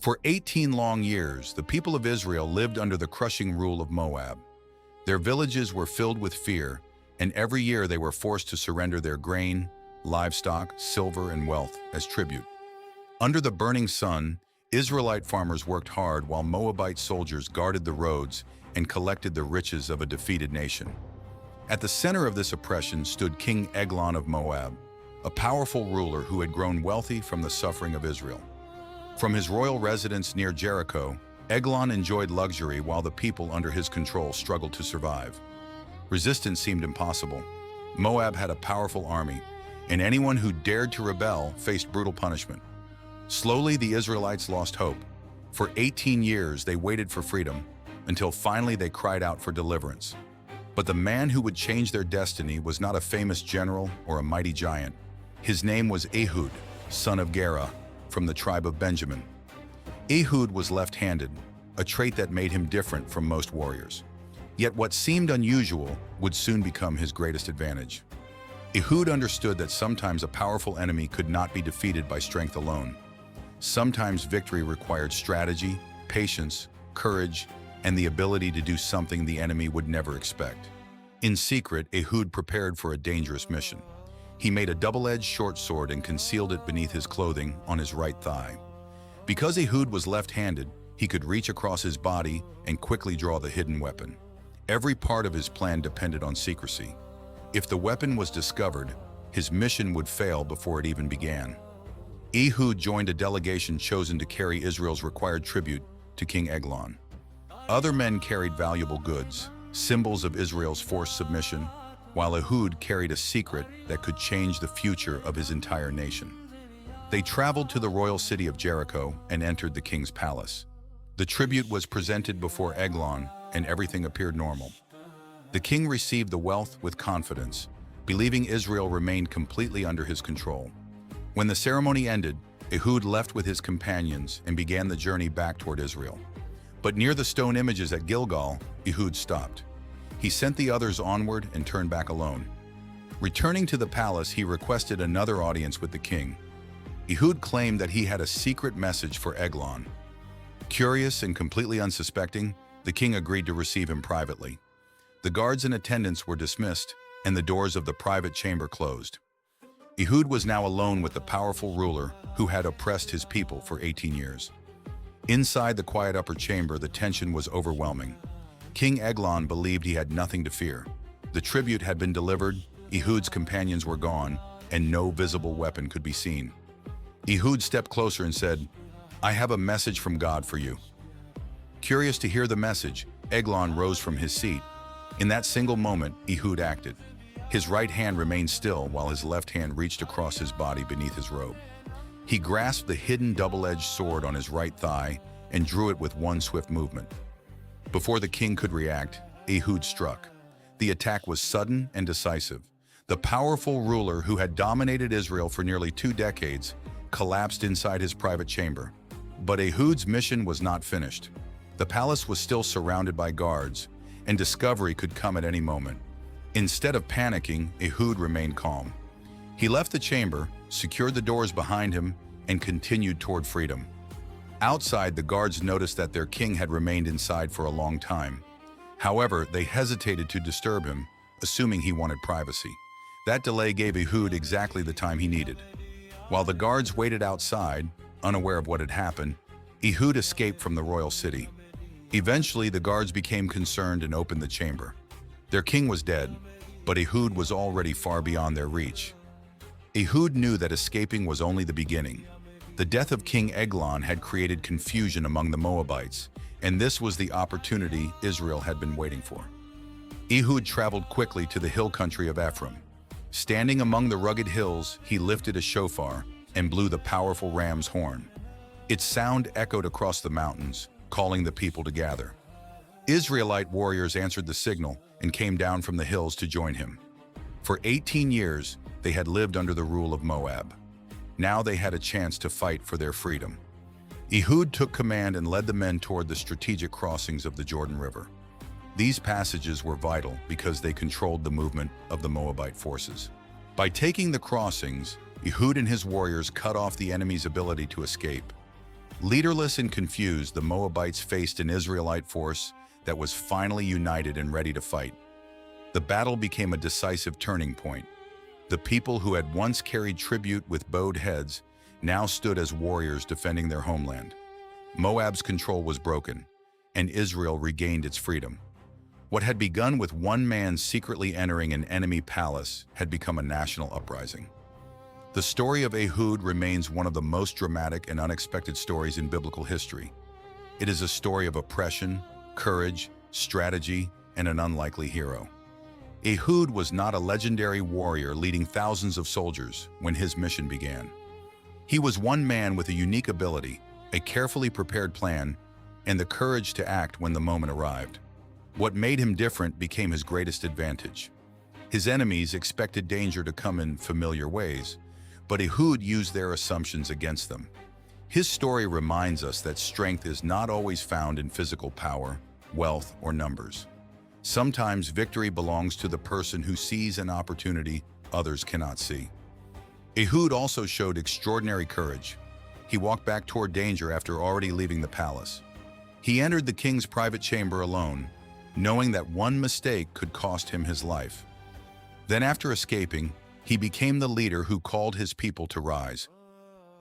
For 18 long years, the people of Israel lived under the crushing rule of Moab. Their villages were filled with fear, and every year they were forced to surrender their grain, livestock, silver, and wealth as tribute. Under the burning sun, Israelite farmers worked hard while Moabite soldiers guarded the roads and collected the riches of a defeated nation. At the center of this oppression stood King Eglon of Moab, a powerful ruler who had grown wealthy from the suffering of Israel. From his royal residence near Jericho, Eglon enjoyed luxury while the people under his control struggled to survive. Resistance seemed impossible. Moab had a powerful army, and anyone who dared to rebel faced brutal punishment. Slowly, the Israelites lost hope. For 18 years, they waited for freedom, until finally they cried out for deliverance. But the man who would change their destiny was not a famous general or a mighty giant. His name was Ehud, son of Gera, from the tribe of Benjamin. Ehud was left-handed, a trait that made him different from most warriors. Yet what seemed unusual would soon become his greatest advantage. Ehud understood that sometimes a powerful enemy could not be defeated by strength alone. Sometimes victory required strategy, patience, courage, and the ability to do something the enemy would never expect. In secret, Ehud prepared for a dangerous mission. He made a double-edged short sword and concealed it beneath his clothing on his right thigh. Because Ehud was left-handed, he could reach across his body and quickly draw the hidden weapon. Every part of his plan depended on secrecy. If the weapon was discovered, his mission would fail before it even began. Ehud joined a delegation chosen to carry Israel's required tribute to King Eglon. Other men carried valuable goods, symbols of Israel's forced submission, while Ehud carried a secret that could change the future of his entire nation. They traveled to the royal city of Jericho and entered the king's palace. The tribute was presented before Eglon, and everything appeared normal. The king received the wealth with confidence, believing Israel remained completely under his control. When the ceremony ended, Ehud left with his companions and began the journey back toward Israel. But near the stone images at Gilgal, Ehud stopped. He sent the others onward and turned back alone. Returning to the palace, he requested another audience with the king. Ehud claimed that he had a secret message for Eglon. Curious and completely unsuspecting, the king agreed to receive him privately. The guards in attendance were dismissed, and the doors of the private chamber closed. Ehud was now alone with the powerful ruler who had oppressed his people for 18 years. Inside the quiet upper chamber, the tension was overwhelming. King Eglon believed he had nothing to fear. The tribute had been delivered, Ehud's companions were gone, and no visible weapon could be seen. Ehud stepped closer and said, "I have a message from God for you." Curious to hear the message, Eglon rose from his seat. In that single moment, Ehud acted. His right hand remained still while his left hand reached across his body beneath his robe. He grasped the hidden double-edged sword on his right thigh and drew it with one swift movement. Before the king could react, Ehud struck. The attack was sudden and decisive. The powerful ruler who had dominated Israel for nearly 2 decades collapsed inside his private chamber. But Ehud's mission was not finished. The palace was still surrounded by guards, and discovery could come at any moment. Instead of panicking, Ehud remained calm. He left the chamber, secured the doors behind him, and continued toward freedom. Outside, the guards noticed that their king had remained inside for a long time. However, they hesitated to disturb him, assuming he wanted privacy. That delay gave Ehud exactly the time he needed. While the guards waited outside, unaware of what had happened, Ehud escaped from the royal city. Eventually, the guards became concerned and opened the chamber. Their king was dead, but Ehud was already far beyond their reach. Ehud knew that escaping was only the beginning. The death of King Eglon had created confusion among the Moabites, and this was the opportunity Israel had been waiting for. Ehud traveled quickly to the hill country of Ephraim. Standing among the rugged hills, he lifted a shofar and blew the powerful ram's horn. Its sound echoed across the mountains, calling the people to gather. Israelite warriors answered the signal and came down from the hills to join him. For 18 years, they had lived under the rule of Moab. Now they had a chance to fight for their freedom. Ehud took command and led the men toward the strategic crossings of the Jordan River. These passages were vital because they controlled the movement of the Moabite forces. By taking the crossings, Ehud and his warriors cut off the enemy's ability to escape. Leaderless and confused, the Moabites faced an Israelite force that was finally united and ready to fight. The battle became a decisive turning point. The people who had once carried tribute with bowed heads now stood as warriors defending their homeland. Moab's control was broken, and Israel regained its freedom. What had begun with one man secretly entering an enemy palace had become a national uprising. The story of Ehud remains one of the most dramatic and unexpected stories in biblical history. It is a story of oppression, courage, strategy, and an unlikely hero. Ehud was not a legendary warrior leading thousands of soldiers when his mission began. He was one man with a unique ability, a carefully prepared plan, and the courage to act when the moment arrived. What made him different became his greatest advantage. His enemies expected danger to come in familiar ways, but Ehud used their assumptions against them. His story reminds us that strength is not always found in physical power, wealth, or numbers. Sometimes victory belongs to the person who sees an opportunity others cannot see. Ehud also showed extraordinary courage. He walked back toward danger after already leaving the palace. He entered the king's private chamber alone, knowing that one mistake could cost him his life. Then after escaping, he became the leader who called his people to rise.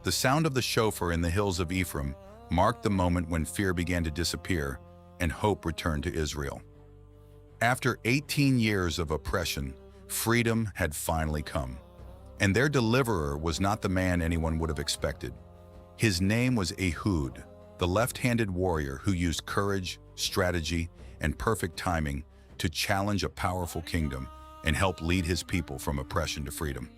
The sound of the shofar in the hills of Ephraim marked the moment when fear began to disappear and hope returned to Israel. After 18 years of oppression, freedom had finally come. And their deliverer was not the man anyone would have expected. His name was Ehud, the left-handed warrior who used courage, strategy, and perfect timing to challenge a powerful kingdom and help lead his people from oppression to freedom.